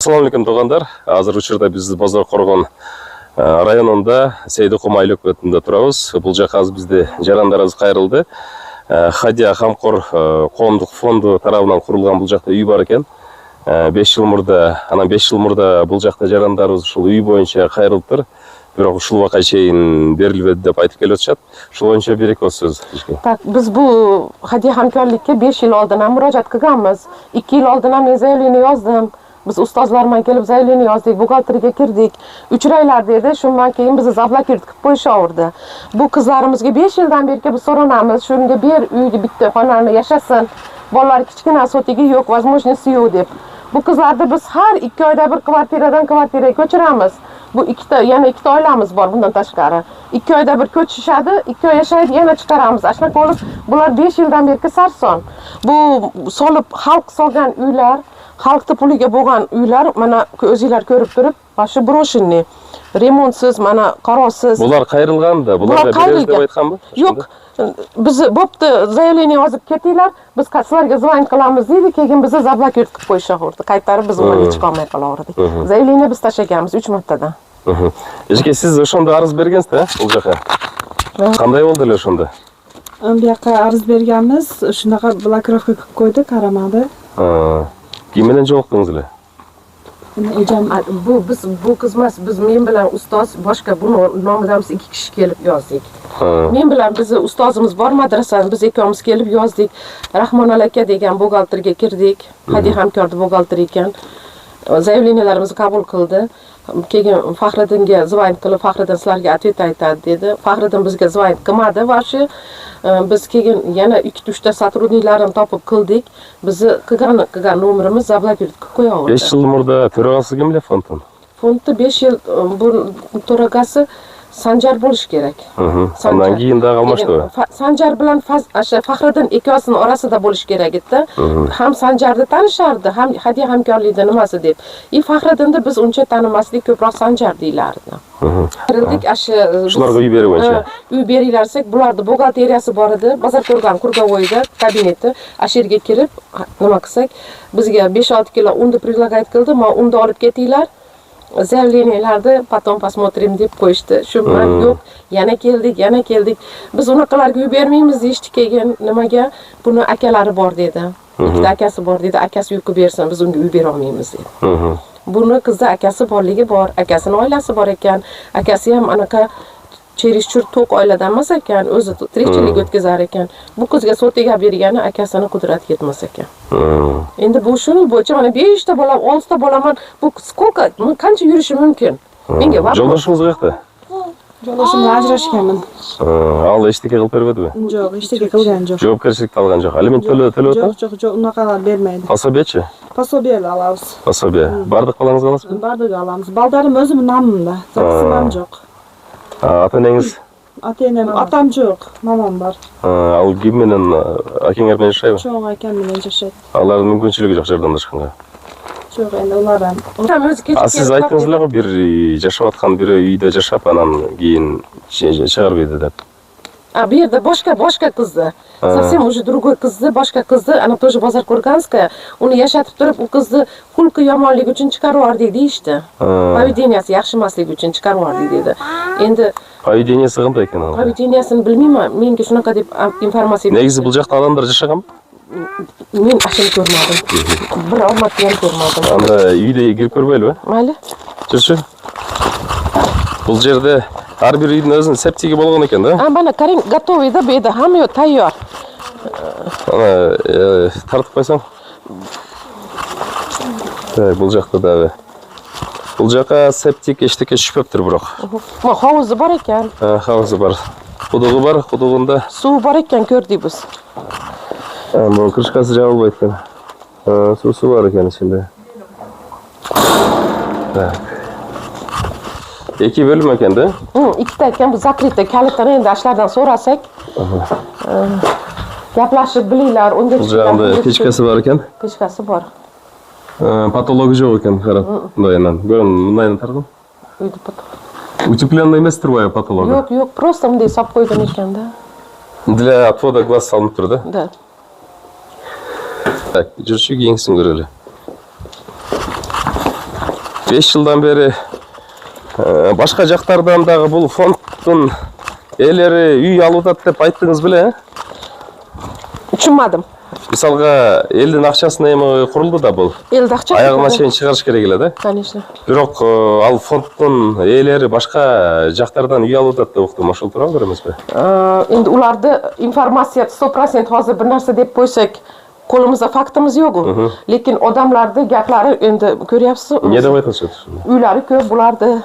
Assalamu alaikum туғандар. Азыр учурда биз Бозор Коргон районунда Сейдокум айлык өтүндө турабыз. Бул жака бизде жарандарыбыз кайрылды. Хадия Камкор коомдук фонду тарабынан курулган бул жакта үй бар экен. 5 жыл мурда, анан 5 жыл мурда бул жакта жарандарыбыз ушул үй боюнча кайрылыптыр. Бирок ушул убакка чейин берилбеди деп айтып келип атышат. Ушул боюнча бир-эки сөз. Так, биз бул Хадия hamkorlikka 5 yil oldin ham murojaat qilganmiz. 2 yil oldin ham men zaявление yozdim. Biz ustozlarman kelib zaявление yozdik, buxgalteriyaga kirdik. 3 oylar dedi, shundan keyin bizni zablokir qilib qo'yishaverdi. Bu qizlarimizga 5 yildan beri biz so'ranamiz, shunga ber uyni bitta xonani yashasin. Bolalar kichkina sotigi yo'q, возможности yo'q deb. Bu qizlarni biz har 2 oyda bir kvartiradan kvartiraga ko'chiramiz. Bu yana ikkita oilamiz bor bundan tashqari. 2 oyda bir ko'chishadi, 2 oy yashaydi, yana chiqaramiz. Shunaqa bo'lib, bular 5 yildan beri sarson. Bu solib xalq solgan uylar, xalqning puliga bo'lgan uylar, mana o'zingizlar ko'rib turib, shu broshinni remontsiz, mana qarosiz. Bular qayrilganda, bularga beramiz deb aytganmi? Yo'q. Biz bo'pti, zaявление yozib ketinglar, biz sizlarga звонить qilamiz deydi, keyin bizni zablokir qilib qo'yishaverdi. Qaytarib biz uni hech qolmay qolaverdik. Zaявление biz tashlaganmiz 3 martadan. Eshke siz o'shanda arz bergansiz-da, bu yoqqa. Qanday bo'ldi ele o'shanda? Bu yoqqa arz berganmiz, shunaqa blokirovka qilib qo'ydi, qaramadi. Kim bilan javob bu qizmas, biz men bilan ustoz boshqa buni nomidan biz 2 kishi kelib yozdik. Men bilan bizni ustozimiz bor madrasani, biz ikkovimiz kelib yozdik. Rahmonali aka degan buxgalterga kirdik. Hadi hamkordi buxgalter ekan. Zaявлениyalarimizni qabul qildi. Keyin Faxriddinga звонить qilib, Faxriddin sizlarga ответ aytadi dedi. Faxriddin bizga звонить qilmadi va shu biz keyin yana 2-3 ta сотрудниklarini topib qildik. Bizni qilgan nomerimiz zablokir qilib qo'yaverdi. 5 yil murda to'rag'asi kimlar fonddan? Fondda 5 yil bu to'rag'asi Sanjar bo'lish kerak. Sandan keyin da almashdi. Sanjar bilan Faxriddin ikkosini orasida bo'lish kerak edi. Ham Sanjarni tanishardi, ham Hadiya hamkorlikda nimasi deb. Faxriddinni biz uncha tanimasdik, ko'proq Sanjar deylardi. Kirildik, shularga uy berib o'yncha. Uy beringlarsak, bularni buxgalteriyasi bor edi, bozor ko'rgan Qurgavoyda kabineti, yerga kirib nima qilsak, bizga 5-6 kilo unni предлагать qildi, men unni olib ketinglar. Zaявлениyalarni потом посмотрим deb qo'yishdi. Shu bilan yo'q, yana keldik. Biz unaqalarga uy bermaymiz deyishdi, keyin nimaga? Buni akalari bor dedi. Ikkita akasi bor dedi, akasi uyga bersin, biz unga uy bera olmaymiz dedi. Buni qizni akasi borligi bor, akasini oilasi bor ekan. Akasi ham anaqa cherishchur to'q oiladan emas ekan, o'zi tirikchilik o'tkazar ekan. Bu qizga sotiga bergani akasini qudrati yetmas ekan. Endi bu shuni bo'yicha mana 5 ta bola, 6 ta bolaman. Bu skолько, qancha yurishi mumkin? Menga vaqt. Yo'ldoshingiz qayerda? Yo'ldoshimdan ajrashganman. Al eshitga qilib bermadimi? Yo'q, eshitga qilgan yo'q. Javobgarchilik qilgan yo'q. Aliment to'lab Yo'q, unaqalar bermaydi. Пособие-chi? Пособие olamiz. Пособие. Bardiq qo'lingizga olasizmi? Bardiq olamiz. Baldarim o'zim nomimda. Zapisim ham yo'q. Ota-onangiz? Ota-onam, otam yo'q, mamam bor. Al kim bilan akanglar bilan yashaymi? Cho'ng akam bilan yashaydi. Ularning mumkinchiligi yo'q yordamlashganga. Yo'q, endi ular ham. Siz aytdingizlar-ku, bir yashayotgan bir uyda yashab, anan keyin chiqarmaydi deb. Bu yerda boshqa qizni. Совсем уже другой qizni, boshqa qizni, ana тоже bozor Kurganskaya, uni yashatib turib, u qizni xulqi yomonligi uchun chiqarib yubordik deyishdi. Поведенияsi yaxshi emasligi uchun chiqarib yubordik dedi. Endi поведенияsi qanday ekan? Поведениясini bilmayman. Menga shunaqa deb informatsiya. Negizi bu yoqda odamlar yashaganmi? Men ashuni ko'rmadim. Bir ommatni ham ko'rmadim. Anda uyda kirib ko'rmaylikmi? Mayli. Turchi. Bu yerda har bir uyning o'zining septigi bo'lgan ekan-da. Mana qarang, готовый da bu yerda hamma yo'q tayyor. Ana tartib qo'ysam. Bu yoqda da. Bu yoqqa septik eshitga tushibdir biroq. Hovuzi bor ekan. Hovuzi bor. Qudug'i bor, qudug'ida suv bor ekan, ko'rdik biz. Bu krishkasi javob aytgan. Suv bor ekan ichida. Tak. 2 bo'lim ekan-da? Ikkita ekan, bu zakritda kalitdan endi ashlardan so'rasak. Gaplashib bilinglar, unga chiqqanda pechkasi bor ekan. Pechkasi bor. Patologi yo'q ekan, qarab. Bunday bunday tarqim. Uyda patolog. Утепленный emasdir voy patologi. Yo'q, просто bunday solib qo'ygan ekan-da. Для отвода глаз solinib turdi. Да. Так, jurchi yengsin ko'raylik. 5 жылдан бери башка жактардан дагы бул фонддун ээлери үй алып атат деп айттыңыз беле? Tushunmadim. Мисалга, элдин акчасына эми курулду да бул. Элди акчасы. Аягына чейин чыгарыш керек эле да. Конечно. Бирок ал фонддун ээлери башка жактардан үй алып атат деп уктум. Ошол тууралуу эмеспи? Endi ularda informatsiya 100% hozir bir narsa deb qo'ysak, qo'limizda faktimiz yo'q. Lekin odamlarning gaplari endi ko'ryapsiz. Эмне деп айтышат? Uylari ko'p bulardi.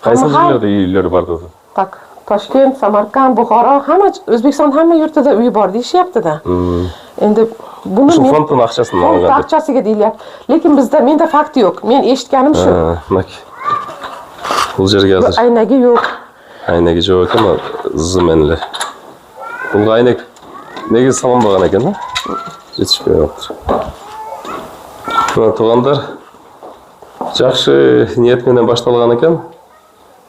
Кайсы жерлерде үйлөрү бар dedi? Так, Toshkent, Samarqand, Buxoro, hamma O'zbekiston hamma yurtida uy bor deyishyapti-da. Endi buni Shu fondning akchasini olgan. Fond akchasiga deyilyapti. Lekin bizda menda fakt yo'q. Men eshitganim shu. Mak. Bul жерге hozir Aynaga yo'q. aynaga yo'q ekan, zimenli. Bul aynak nega salonbagan ekan, ha? Yetishmayapti. Mana tug'anдар жақсы ниет менен башталган экен.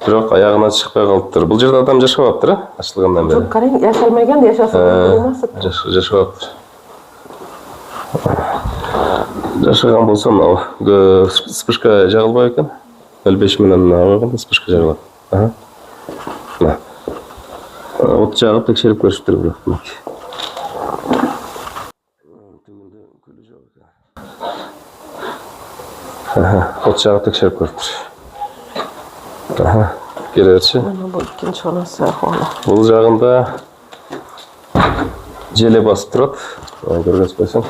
Бирок аягына чыкпай калыптыр. Бул жерде адам жашабаптыр, а? Ачылгандан бери. Yo'q, qarang, yashalmagan yashasa bo'lmasdi. Жашабаптыр. Жашаган болсо, мына спышка жагылбай экен. 05 менен койгондо спышка жагылат. Мына. От жагып текшерип көрүшүптүр бирок. Түгүндө күлү жок экен. От жагып текшерип көрүптүр. Келерчи. Mana bu ikkinchi xonasi ahvoli. Бул жагында желе басып турат. Көргөзбөйсүң.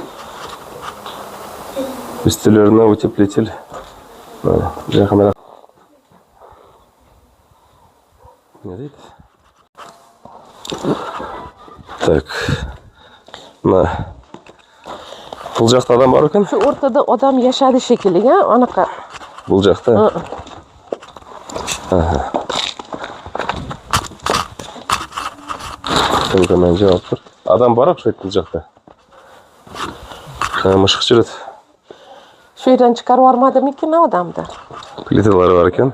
Үстүлөрүнө утеплитель. Жакыныраак. Не дейт? Так. Мына. Бул жакта адам бар экен? Shu o'rtada odam yashadi shekilli, anaqa. Бул жакта. Мен жауап тұр. Адам бар окшойт бул жакта. Мышык жүрөт. Shu yerdan chiqarib yubormadimi ekan odamni? Плиталар бар экен.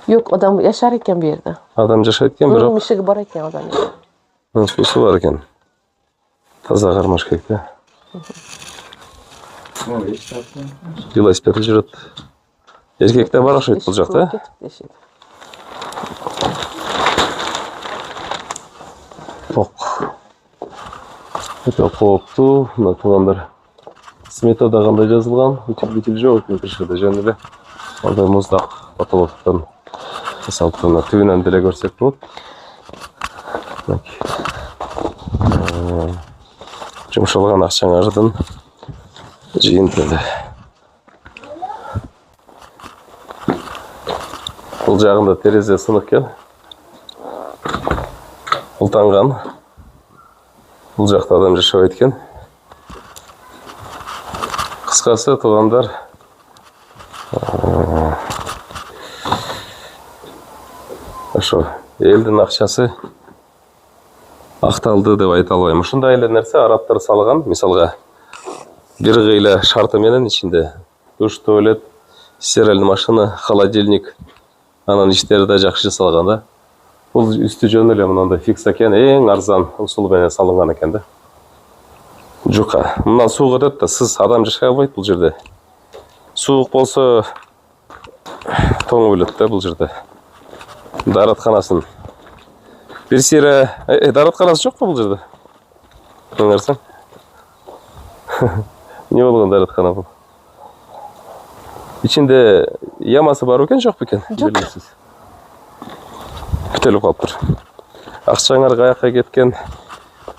Yo'q, odam yashar ekan bu yerda. Адам жашайт экен, бирок Mishigi bor ekan odamning. сусу бар экен. Таза кармаш керек да. Велосипед жүрөт. Эркек да бар окшойт бул жакта. Ток. Это кооптуу, мына туугандар. Сметада кандай жазылган? Утеплитель жок экен крышада жөн эле. Андай муздак потолоктон жасалып турган. Түбүнөн деле көрсөк болот. Жумшалган акчаңардын жыйынтыгы. Бул жагында терезе сынык экен. Ултанган. Бул жакта адам жашабайт экен. Кыскасы туугандар, ошо элдин акчасы акталды деп айта албайм. Ушундай эле нерсе арабтар салган. Мисалга, бир кыйла шарты менен ичинде душ, туалет, стиральный машина, холодильник, анан иштери да жакшы жасалган да. Бул үстү жөн эле мындай фикс экен, эң арзан усул менен салынган экен да. Жука. Мындан суу кетет да, сыз адам жашай албайт бул жерде. Суук болсо тоңуп өлөт да бул жерде. Дааратканасын. Бир сире дааратканасы жокпу бул жерде? Көрсөң. Не болгон даараткана бул? Ичинде ямасы бар экен, жокпу экен? Жок. Бүтөлүп калыптыр. Акчаңар каяка кеткен?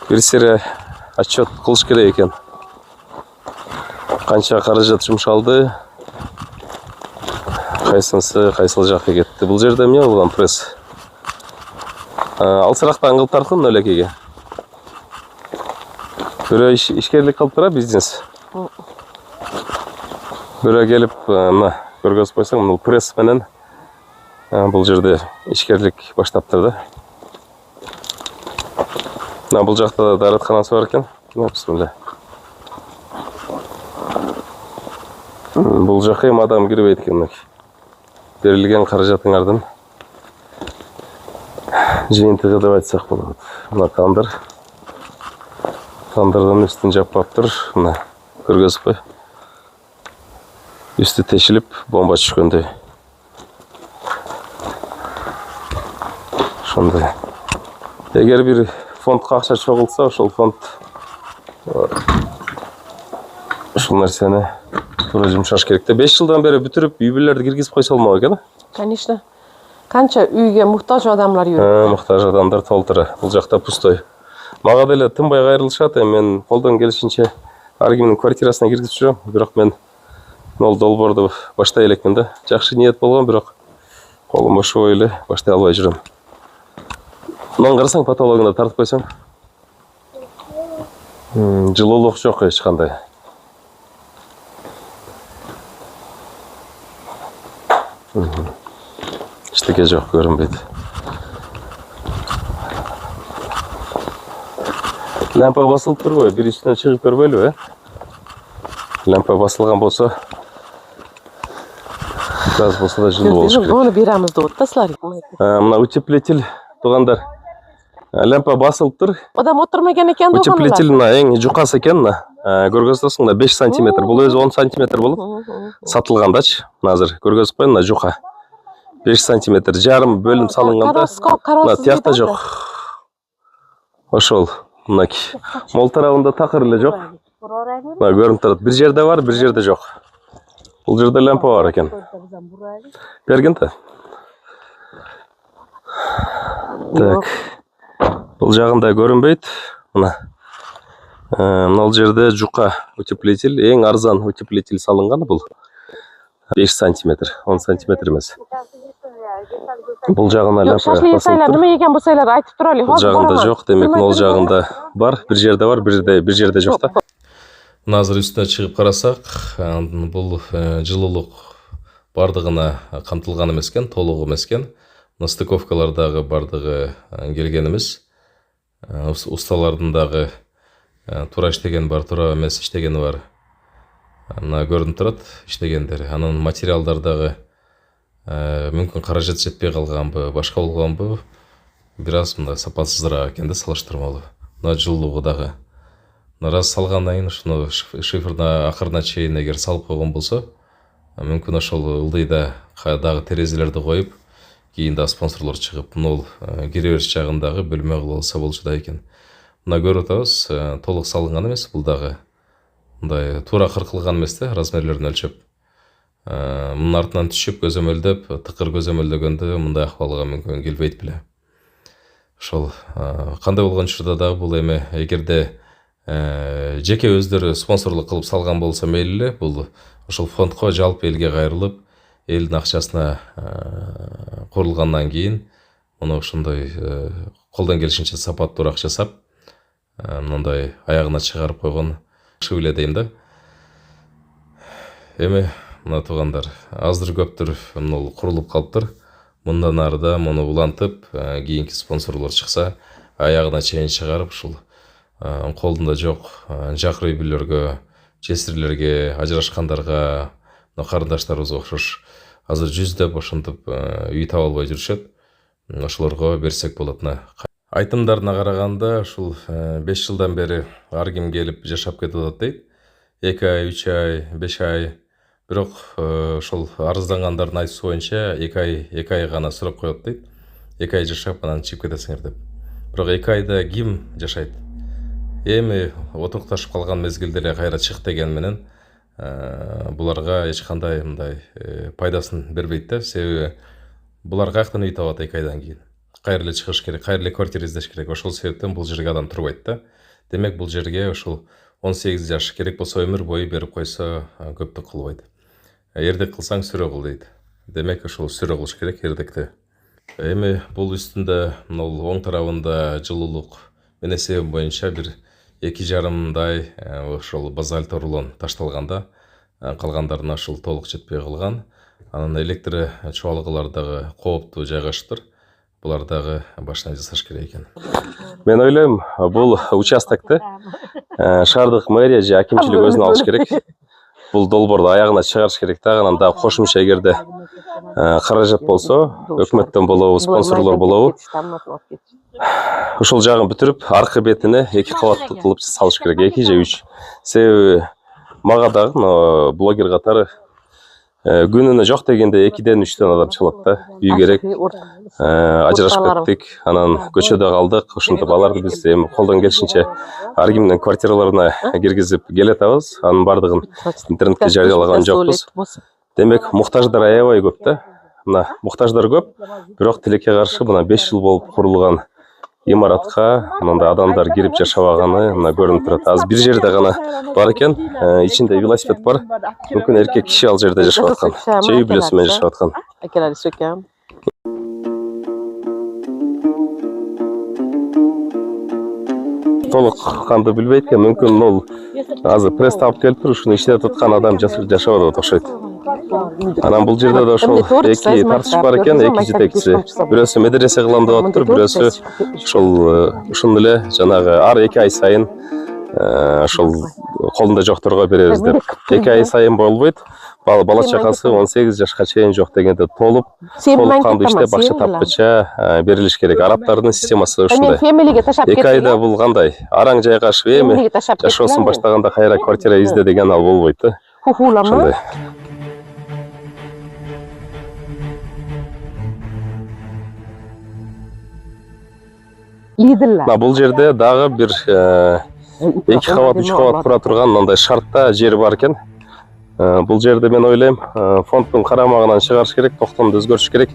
Бир сире отчет кылыш керек экен. Канча каражат жумшалды? Кайсынысы кайсыл жакка кетти? Бул жерде эмне болгон пресс? Алсырактан кылып тарткын элекеге. Бирөө ишкерлик кылып тура, бизнес. Бирөө келип, мына көргөзүп койсоң, бул пресс менен бул жерде ишкерлик баштаптыр да. Мына бул жакта да дааратканасы бар экен. Бисмилла. Бул жакка эми адам кирбейт экен. Берилген каражатыңардын жыйынтыгы деп айтсак болот. Мына кандар. Тандырдан üstün жаппаптыр. Мына көргөзүп кой. Üstü тешилип, бомба түшкөндөй. Ошондой. Эгер бир фондко акча чогулса, ошол фонд ушул нерсени туура жумшаш керек да. 5 жылдан бери бүтүрүп, үй-бүлөлөрдү киргизип койсо болмок экен. Конечно. Канча үйгө муктаж адамдар жүрөт. Муктаж адамдар толтура. Бул жакта пустой. Мага деле тынбай кайрылышат. Мен колдон келишинче ар кимдин квартирасына киргизип жүрөм. Бирок мен ол долбоорду баштай элекмин да. Жакшы ниет болгон, бирок колум бошобой эле баштай албай жүрөм. Мындан карасаң патологуна тартып койсоң. Жылуулук жок эч кандай. Эчтеке жок, көрүнбөйт. Лампа басылып турбайбы? Бир үстүнө чыгып көрбөйлүбү, Лампа басылган болсо, biraz болсо да жылуу болуш керек. Onu берамыз деп атасыздар. Мына утеплитель туугандар. Лампа басылып тур. Адам отурмаган экен да. Утеплитель мына эң жукасы экен мына. Көргөзөсүң мына 5 см. Бул өзү 10 см болуп сатылгандачы. Азыр көргөзүп коеюн, мына жука. 5 см жарым бөлүм салынганда. Мына тиякта жок. Ошол мынакей. Мол тарабында такыр эле жок. Мына көрүнүп турат. Бир жерде бар, бир жерде жок. Бул жерде лампа бар экен. Бергенде. Так. Бул жагында көрүнбөйт. Мына. Мына жерде жука утеплитель, эң арзан утеплитель салынган бул. 5 см, 10 см эмес. Бул жагына лампа басылып. Неме экен болсойлар айтып туралы. Бул жагында жок, демек мол жагында бар, бир жерде бар, бир жерде жок да. Мына азыр үстүнө чыгып карасак, бул жылуулук бардыгына камтылган эмес экен, толук эмес экен. Мына стыковкалардагы бардыгы келген эмес. Усталардын дагы туура иштеген бар, туура эмес иштегени бар. Мына көрүнүп турат иштегендери. Анын материалдардагы мүмкүн каражат жетпей калганбы, башка болгонбу, бир аз мындай сапатсызыраак экен да салыштырмалуу. Мына жылуулугу дагы. Мына раз салгандан кийин ушуну шифрдин акырына чейин эгер салып койгон болсо, мүмкүн ошол ылдыйда дагы терезелерди коюп, кийин да спонсорлор чыгып, мына кире бериш жагындагы бөлмө кылып алса болчу да экен. Мына көрүп атабыз, толук салынган эмес, бул дагы мындай туура кыркылган эмес да, размерлерин өлчөп. Мунун артынан түшүп, көзөмөлдөп, тыкыр көзөмөлдөгөндө мындай акыбалга мүмкүн келбейт беле. Ошол кандай болгон учурда дагы бул эми эгерде жеке өздөрү спонсорлук кылып салган болсо мейли эле, бул ошол фондко жалпы элге кайрылып, элдин акчасына курулгандан кийин муну ошондой колдон келишинче сапаттуураак жасап, мындай аягына чыгарып койгон жакшы эле дейм да. Эми мына туугандар, аздыр көптүр муну курулуп калыптыр. Мындан арыда муну улантып, кийинки спонсорлор чыкса, аягына чейин чыгарып, ушул колдунда жок жакыр үй-бүлөлөргө, жесирлерге, ажырашкандарга, карындаштарыбызга окшош азыр жүздөп ошентип үй таба албай жүрүшөт. Ошолорго берсек болот. Айтымдарына караганда, ушул 5 жылдан бери ар ким келип жашап кетип атат дейт. 2 ай, 3 ай, 5 ай. Бирок ошол арыздангандардын айтуусу боюнча 2 ай гана сурап коет дейт. 2 ай жашап анан чыгып кетесиңер деп. Бирок 2 айда ким жашайт? Эми отукташып калган мезгилде эле кайра чык деген менен буларга эч кандай мындай пайдасын бербейт да. Себеби булар каяктан үй табат 2 айдан кийин? Кайра эле чыгыш керек, кайра эле квартира издеш керек. Ошол себептен бул жерге адам турбайт да. Демек бул жерге ошол 18 жаш керек болсо өмүр бою берип койсо көптүк кылбайт. Эрдек кылсаң сүрө кыл дейт. Демек ошол сүрө кылыш керек эрдекте. Эми бул үстүндө мына оң тарабында жылуулук менен себеби боюнча бир 2,5-дай ошол базальт рулон ташталганда, калгандарына ошол толук жетпей калган. Анан электр чуалгылар дагы кооптуу жайгашыптыр. Булар дагы башынан жасаш керек экен. Мен ойлойм, бул участокты шаардык мэрия же акимчилик өзүнө алыш керек. Бул долбоорду аягына чыгарыш керек да. Анан дагы кошумча эгерде каражат болсо, өкмөттөн болобу, спонсорлор болобу, ушул жагын бүтүрүп аркы бетине 2 кабаттуу кылып салыш керек, 2 же 3. Себеби мага дагы блогер катары күнүнө жок дегенде 2ден 3тен адам чыгат да. Үй керек. Ажырашып кеттик, анан көчөдө калдык. Ошентип аларды биз эми колдон келишинче ар кимдин квартираларына киргизип келетабыз. Анын бардыгын интернетке жарыялаган жокпуз. Демек, муктаждар аябай көп да. Мына муктаждар көп, бирок тилекке каршы мына 5 жыл болуп курулган имаратка мындай адамдар кирип жашабаганы мына көрүнүп турат. Азыр бир жерде гана бар экен, ичинде велосипед бар. Мүмкүн эркек киши ал жерде жашап аткан. Же үй бүлөсү менен жашап аткан. Толук канды билбейт экен, мүмкүн ол азыр пресс алып келиптир, ушуну иштетип аткан адам жашап атат окшойт. Анан бул жерде да ошол эки тартыш бар экен, эки жетекчиси. Бирөөсү медресе кылам деп атыптыр, бирөөсү ушуну эле жанагы ар 2 ай сайын ошол колунда жокторго беребиз деп. 2 ай сайын болбойт. Бала чакасы 18 жашка чейин жок дегенде толуп канды иштеп акча тапкыча берилиш керек. Арабтардын системасы ушундай. 2 айда бул кандай? Араң жайгашып эми жашоосун баштаганда кайра квартира изде деген ал болбойт да. Ушундай. Бул жерде дагы бир 2 кабат 3 кабат тура турган мындай шартта жер бар экен. Бул жерде мен ойлойм, фонддун карамагынан чыгарыш керек, токтомду өзгөртүш керек.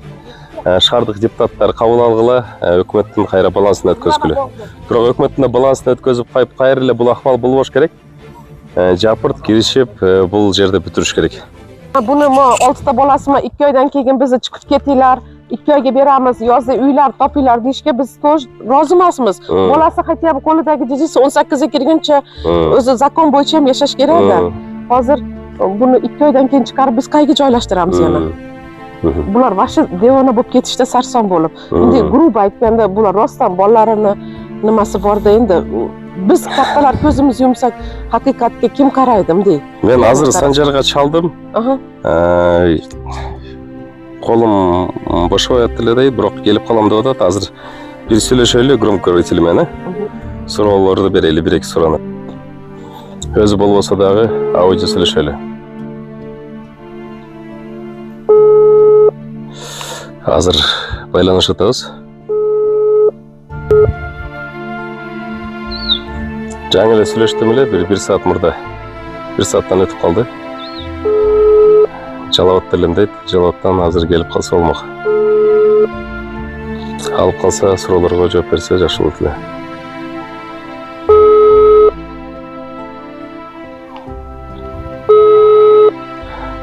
Шаардык депутаттар кабыл алгыла, өкмөттүн кайра балансын өткөзгүлө. Бирок өкмөттүн балансын өткөзүп кайып кайра эле бул акыбал болбош керек. Жапырт киришип бул жерде бүтүрүш керек. Буну 6та боласымы 2 айдан кийин бизди чыгып кетиңер, 2 айга берamiz, yozda uylar topinglar deyishga biz to'j rozi emasmiz. Bolasi хотя бы qo'lidagi jizisi 18 ga kirguncha o'zi zakon bo'yicha ham yashash kerak-da. Hozir buni 2 oydan keyin chiqarib biz qayerga joylashtiramiz yana? Bular vashi devona bo'lib ketishda sarson bo'lib. Endi grup aytganda bular rostdan bolalarini nimasi borda endi biz kattalar ko'zimizni yumsak haqiqatga kim qaraydi bunday? Men hozir Sanjarga chaldim. Қолым бошой аттылыдай, бирок келип калам деп атат. Азыр бир сүйлөшөлү громкоговоритель менен. Суроолорду берели, 1-2 суроону. Өзү болбосо дагы аудио сүйлөшөлү. Азыр байланышып атабыз. Жаңы эле сүйлөштүм эле, 1 саат мурда. 1 сааттан өтүп калды. Жалават делем дейт, жалаваттан азыр келип калса болмок. Алып калса, суроолорго жооп берсе жакшы болот эле.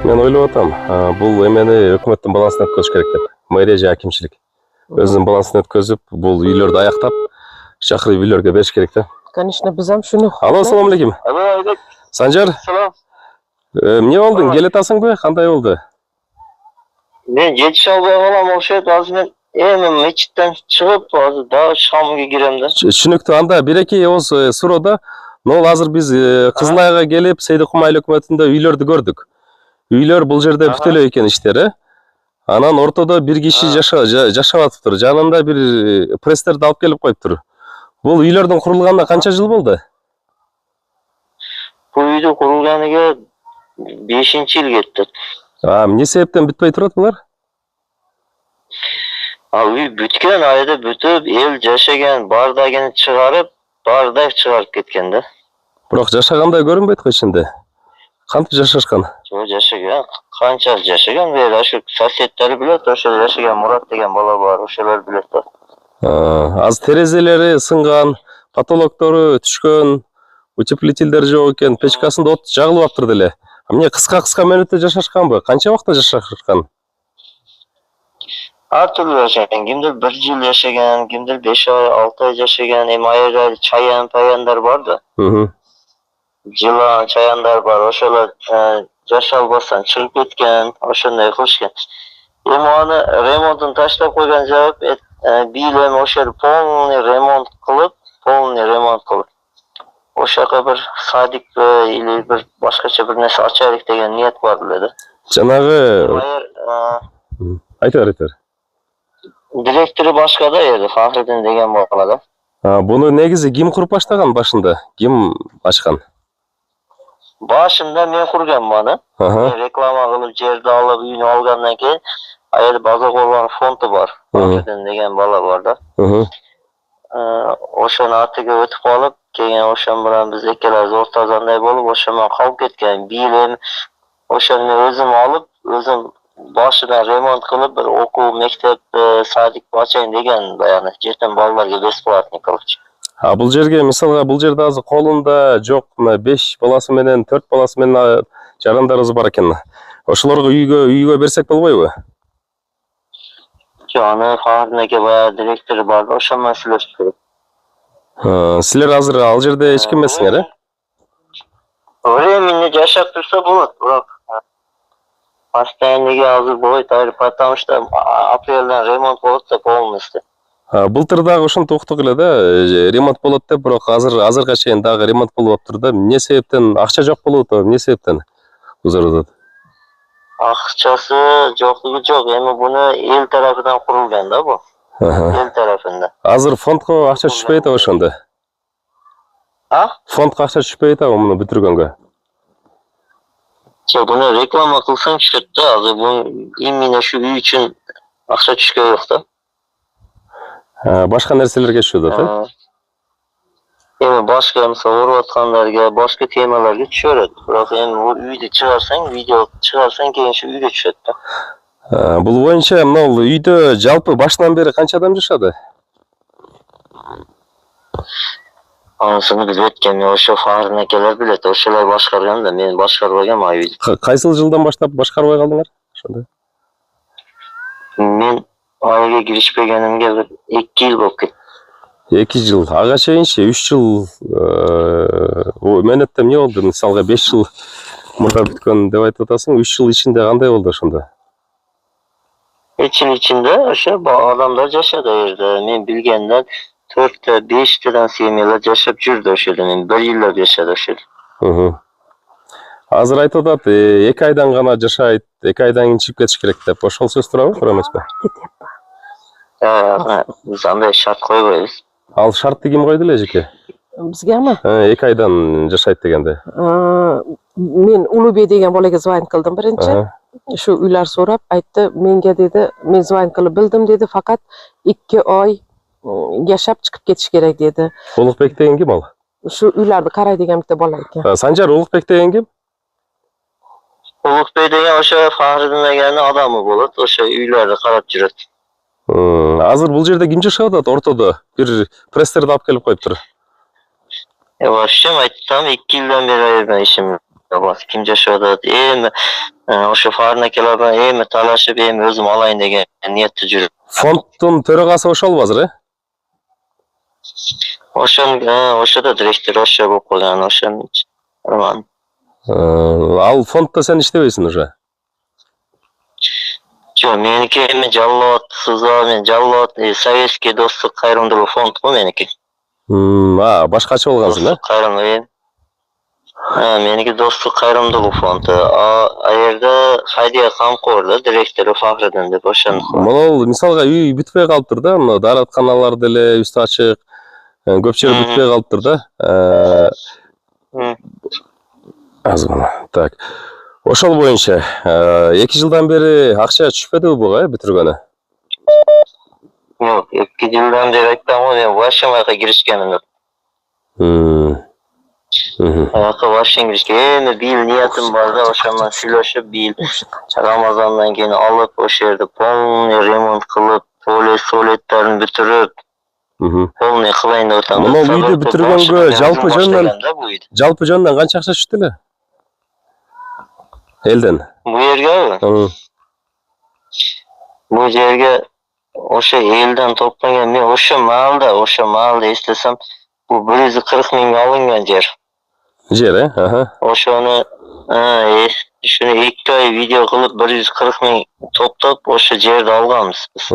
Мен ойлоп атам, бул эмени өкмөттүн балансына өткөзүш керек деп. Мэрия же акимчилик өзүнүн балансына өткөзүп, бул үйлөрдү аяктап, чакырып үйлөргө бериш керек да. Конечно, биз ham шуну. Алло, assalomu alaykum. Алло, Санжар. Салам. Эмне болдуң? Келе атасыңбы? Кандай болду? Мен жетише албай калам окшойт. Азыр мен эми мечиттен чыгып, азыр дагы шамга кирем да. Түшүнүктүү. Анда 1-2 ооз суроо. Нол азыр биз Кызыл Айга келип, Сейди Кумайлы өкмөтүндө үйлөрдү көрдүк. Үйлөр бул жерде бүт эле экен иштери. Анан ортодо бир киши жашап атыптыр. Жанында бир пресстерди алып келип коюптур. Бул үйлөрдүн курулганына канча жыл болду? Бул үйдүн курулганына 5-жыл кетти. Эмне себептен бүтпөй турат булар? Үй бүткөн, айда бүтүп, эл жашаган, бардагын чыгарып, бардай чыгарып кеткен да. Бирок жашагандай көрүнбөйт го ичинде. Кантип жашашкан? Жашаган, канча жашаган, ашу соседдер билет, ошол жашаган Мурат деген бала бар, ошолор билет да. Аз терезелери сынган, потолоктору түшкөн, утеплителдер жок экен, печкасында от жагылып аптыр деле. Эмне кыска мөөнөттө жашашканбы? Канча убакта жашашкан? Ар түрлүү жашаган. Кимдир 1 жыл жашаган, кимдир 5 ай, 6 ай жашаган. Эми айры чаян-паяндар бар да. Жылан, чаяндар бар. Ошолор жашалбастан чыгып кеткен, ошондой кылышкан. Эми аны ремонтун таштап койгон жабып, бийлем ошол полный ремонт кылып. Ошака бир садик или бир башкача бир нерсе ачайлык деген ниет бар эле да. Жанагы айтар. Direktörü başka da yerdi. Fahrettin degen balada. Bunu negizi kim kurup başlagan başında? Kim açkan? Başında men kurgan bana. Aha. Reklama kılıp жерди alıp uyunu algandan keyin ayerде Baza Korban fondu var. Fahrettin degen bala var da. Oşonu atıga ötüp alıp keyin oşon bilen biz ekkeleriz ortazanday bolup oşondan kalıp ketken. Bilim oşonu men özüm alıp özüm başına remont kılıp bir okul, mektep, sadik açayın degen bayana. Жетим балдарга бесплатный кылчу. Бул жерге мисалга бул жерде азыр колунда жок 5 баласы менен 4 баласы менен жарандарыбыз бар экен. Ошолорго үйгө берсек болбойбу? Аны Фахридин эке баягы директору бар, ошол менен сүйлөшүп көрөт. Силер азыр ал жерде эч ким эмессиңер, э? Времени жашап турса болот, бирок постоянныйга азыр болбойт, потому что апрелден ремонт болот да полностью. Былтыр дагы ошентип уктук эле да, ремонт болот деп, бирок азырга чейин дагы ремонт болуп аптыр да. Эмне себептен акча жок болуп атабы? Эмне себептен узарып атат? Акчасы жоклугу жок. Эми буну эл тарафынан курулган да бу. Эл тарафынан. Азыр фондго акча түшпөй атабы ошондо? Фондго акча түшпөй атабы муну бүтүргөнгө? Буну реклама кылсаң түшөт да, азыр бул именно ушу үй үчүн акча түшкөн жок да. Башка нерселерге түшүп атат, э? Эми башка мисалы уруп аткандарга, башка темаларга түшөрөт. Бирок эми бул үйдү чыгарсаң, видео чыгарсаң кийин ушу үйгө түшөт да. Бул боюнча мына үйдө жалпы башынан бери канча адам жашады? Анысını билбеткен, мен ошо Фахридин экелер билет, ошолор башкарган да, мен башкарбагам үйдү. Кайсыл жылдан баштап башкарбай калдыңар? Ошондо. Мен айга киришпегенимге бир 2 жыл болуп кетти. 2 жыл. Ага чейинчи 3 жыл менеттем эмне болду? Мисалга 5 жыл мурда бүткөн деп айтып атасың, 3 жыл ичинде кандай болду ошондо? 3 жыл ичинде ошо адамдар жашады жерде. Мен билгенден 4-5 семьялар жашап жүрдү ошол жерде. Мен 1 жылдап жашады ошол жерде. Азыр айтып атат, 2 айдан гана жашайт, 2 айдан кийин чыгып кетиш керек деп. Ошол сөз туурабы, туура эмеспи? Биз андай шарт койбойбуз. Ал шартты ким койду эле жеке? Bizgami? 2 aydan жашайт дегенде. Men Ulubey degan bolaga звонок qildim birinchi. Shu uylar so'rab aytdi, menga dedi, men звонок qilib bildim dedi, faqat 2 oy yashab chiqib ketish kerak dedi. Ulug'bek degan kim al? Shu uylarni qaraydigan bitta bola ekan. Sanjar Ulug'bek degan kim? Ulug'bek degan o'sha Fahriddin deganning odami bo'ladi, o'sha uylarni qarab yuradi. Азыр бул жерде ким жашап атат ортодо? Бир пресстерди алып келип коюптур. Вообще aytdim 2 yildan beri ben işim yok. Kim jashab atат? Эми o'sha Fahriddin akalar bilan эми talashib, эми o'zim alayın degan niyatda yurib. Fondдун төрөгасы ошол азыр, э? O'shada direktor o'sha bo'lib qolgan, o'sha Roman. Ал фонддо сен иштебейсиң уже? Жок, меники эми жаллот, сыза, мен жаллот, советский достук кайрымдуулук фонд го меники. Башкача болгансың, э? Кайрымдуулук. Меники достук кайрымдуулук фонду. А жерде Хайдия Камкор директору Фахридин деп ошону. Могул мисалга үй бүтпөй калыптыр да, мына дааратканалар деле үстү ачык, көп жер бүтпөй калыптыр да. Так. Ошол боюнча 2 жылдан бери акча түшпөдүбү буга, бүтүргөнү? Жок, 2 жылдан бери айттым го, мен Вашингтонго киришкенмин деп. Вашингтонго эми бил ниятым бар да, ошондон сүйлөшүп бил Рамазандан кийин алып, ошол жерде полный ремонт кылып, туалеттарын бүтүрүп, полный кылайын деп атам. Мына үйдү бүтүргөнгө жалпы жөнүнөн канча акча түштү эле? Элден. Бу жерге? Бу жерге ошо элден топтогон мен ошо маалда эстесем, бу 140 миңге алынган жер. Жер, э? Ошону шуну 2 ай видео кылып 140 миң топтоп ошо жерди алганбыз биз.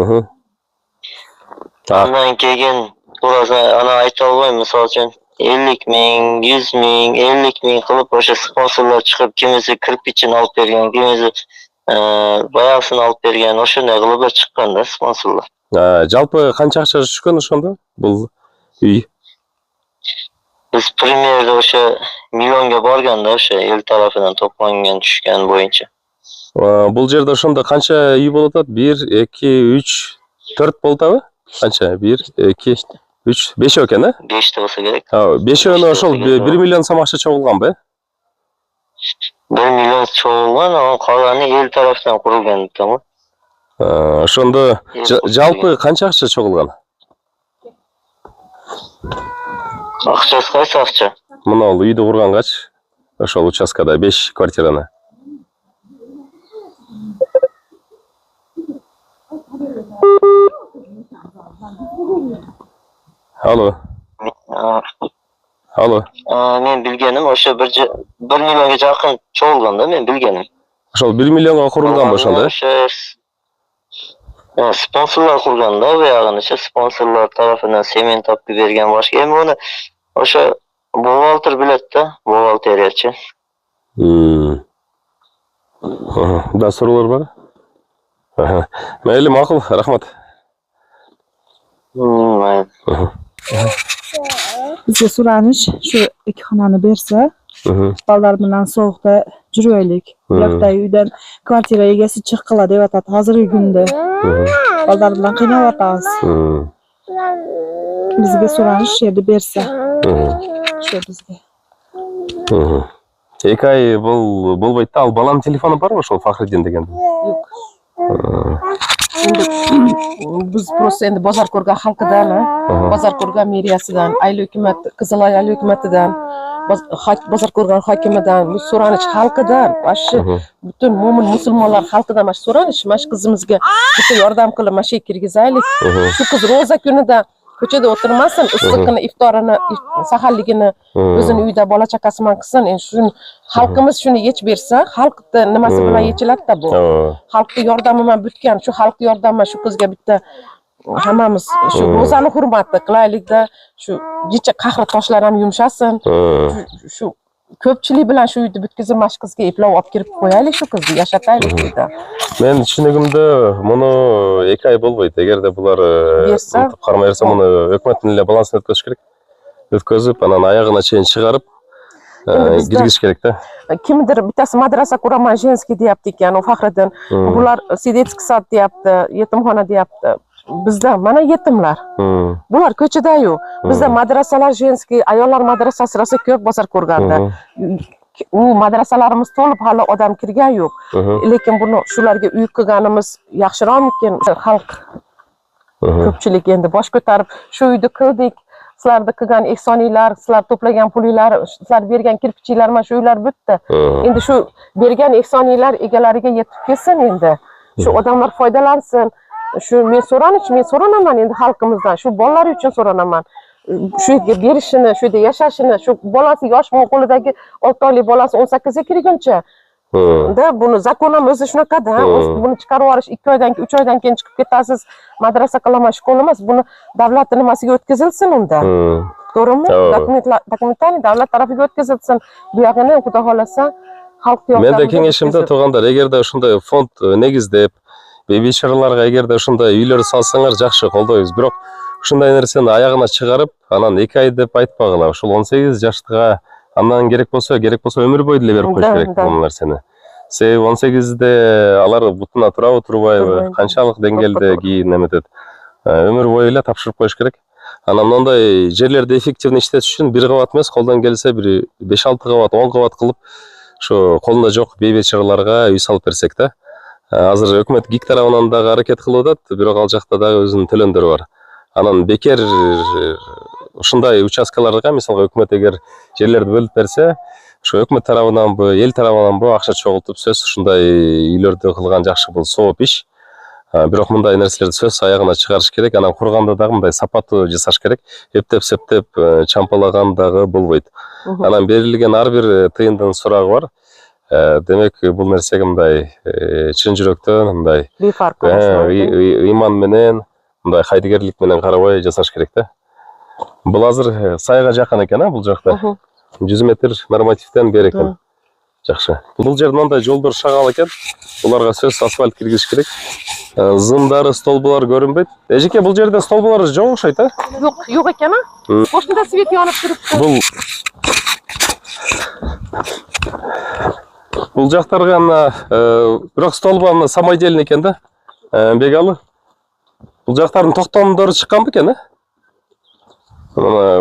Андан кийин ана айта албайм, мисалы үчүн 50 миң, 100 миң, 50 миң кылып ошо спонсорлор чыгып, кимиси кирпичин алып берген, кимиси баягысын алып берген, ошондой кылып чыккан да спонсорлор. Жалпы канча акча түшкөн ошондо бул үй? Biz примерде o'sha millionga borganda o'sha el tarafidan to'plangan tushgan bo'yicha. Бул жерде ошондо канча үй болуп атат? 1, 2, 3, 4 болуп атабы? Канча? 1, 2, 3, 5 экен, э? 5 та болса керек. Бешөөнө ошол 1 миллион сом акча чогулганбы? 1 million чогулган, анан калганы эл тарафынан курулган экен го. Ошондо жалпы канча акча чогулган? Акчасы кайсы акча? Мына бул үйдү кургангачы ошол участкада 5 квартираны. Алло. Алло. Мен билгеним ошо 1 millionga жакын чогулган да, мен билгеним. Ошол 1 миллионго курулганбы ошондо? Sponsorlar kurgan da buягыныча sponsorlar tarafından semen tapıp bergen başka. Hem onu oşa buhalter bilet da, buhalteriyaçı. Да, sorular бар? Mayli, ma'qul, rahmat. Bizga so'ranish shu ikki xonani bersa, bolalar bilan sovuqda juraylik. Buyoqdagi uydan kvartira egasi chiqqila deyotadi hozirgi kunda. Bolalar bilan qiynayotamiz. Bizga so'ranish shu yerda bersa. Shu bizga. 2 ay болбойт да. Ал баланын телефону барбы ошол Фахриддин деген? Yo'q. Biz просто endi bozor ko'rgan xalqidan, bozor ko'rgan meriyasidan, ayli hukumat, Qizilay ayli hukumatidan, bozor ko'rgan hokimidan, bu so'ranish xalqidan, shu butun mo'min musulmonlar xalqidan mana so'ranish, mana qizimizga bitta yordam qilib mana shu kirgizaylik. Shu qiz ro'za kunida ko'chada o'tirmasin, issiqini, iftorini, saharligini o'zini uyida bola chaqasi bilan qilsin. Endi shuni xalqimiz shuni yechib bersa, xalqni nimasi bilan yechiladi-da bu. Xalqni yordami bilan bitgan, shu xalqni yordami shu qizga bitta hammamiz shu ro'zani hurmati qilaylik-da, shu jicha qahri toshlar ham yumshasin. Shu ko'pchilik bilan shu uyni bitkizib mana shu qizga eplab olib kirib qo'yaylik, shu qizni yashataylik uyda. Men tushunigimda muну 2 ay болбойт. Эгерде булар кармай берсе, муну өкмөттүн эле балансына өткөзүш керек. Өткөзүп, анан аягына чейин чыгарып, киргизиш керек да. Kimdir bittasi madrasa kuraman женский deyapti ekan, u Faxriddin. Bular Sidetskiy sad deyapti, yetimxona deyapti. Bizda mana yetimlar. Bular ko'chada-yu. Bizda madrasalar женский, ayollar madrasasi rosa ko'p bozor ko'rganda. U madrasalarimiz to'lib hali odam kirgan yo'q. Lekin buni shularga uy qilganimiz yaxshiroqmikin? Xalq ko'pchilik endi bosh ko'tarib shu uyni qildik. Sizlarda qilgan ehsoninglar, sizlar to'plagan pulinglar, sizlar bergan kirpichinglar mana shu uylar bitdi. Endi shu bergan ehsoninglar egalariga yetib kelsin endi. Shu odamlar foydalansin. Shu men so'ranaman endi xalqimizdan, shu bolalar uchun so'ranaman. Shu yerga berishini, shu yerda yashashini, shu bolasi yosh qo'lidagi 6 oylik bolasi 18 ga kirguncha da buni zakon ham o'zi shunaqada, buni chiqarib yuborish 2 oydan keyin 3 oydan keyin chiqib ketasiz, madrasa qilaman, shkola emas, buni davlat nimasiga o'tkazilsin unda. To'g'rimi? Dokumentlarni davlat tarafiga o'tkazilsin. Bu yog'ini xudo xolasa xalq yo'q. Menda kengeshimda tug'anlar, agarda shunday fond negizleb, bebecharalarga agarda shunday uylар salsаңар жакшы колдойбуз. Бирок ушундай нерсени аягына чыгарып, анан 2 ай деп айтпагыла. Ошол 18 жаштыга андан керек болсо өмүр бою деле берип коюш керек бул нерсени. Себеби 18де алар бутуна турабы, турбайбы, канчалык деңгээлде кийин эметет. Өмүр бою эле тапшырып коюш керек. Анан мындай жерлерди эффективный иштетиш үчүн 1 кабат эмес, колдон келсе бир 5-6 кабат, 10 кабат кылып, ошо колунда жок бейбечараларга үй салып берсек да. Азыр өкмөт ГИК тарабынан дагы аракет кылып атат, бирок ал жакта дагы өзүнүн төлөмдөрү бар. Анан бекер ушундай участкаларга, мисалга өкмөт эгер жерлерди бөлүп берсе, ошо өкмөт тарабынанбы, эл тарабынанбы акча чогултуп сөз ушундай үйлөрдү кылган жакшы, бул сооп иш. Бирок мындай нерселерди сөз аягына чыгарыш керек. Анан курганда дагы мындай сапаттуу жасаш керек. Эптеп-септеп чампалаган дагы болбойт. Анан берилген ар бир тыйындын сурагы бар. Демек бул нерсеге мындай чын жүрөктөн, мындай ыйман менен, мындай кайдыгерлик менен карабай жасаш керек да. Бул азыр сайга жакын экен, бул жакта. 100 метр нормативден бери экен. Жакшы. Бул жерде мындай жолдор шагал экен. Буларга сөз асфальт киргизиш керек. Зымдары, столбалар көрүнбөйт. Эжеке, бул жерде столбалар жок окшойт, а? Жок экен, а? Ошондо свет янып турупты. Бул жактарга бирок столба самодельный экен да. Бегалы. Бул жактардын токтомдору чыккан бекен, а?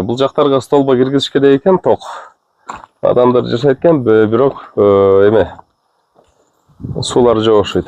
Бул жактарга столба киргизиш керек экен, ток. Адамдар жашайт экен, бирок эме суулар жок окшойт.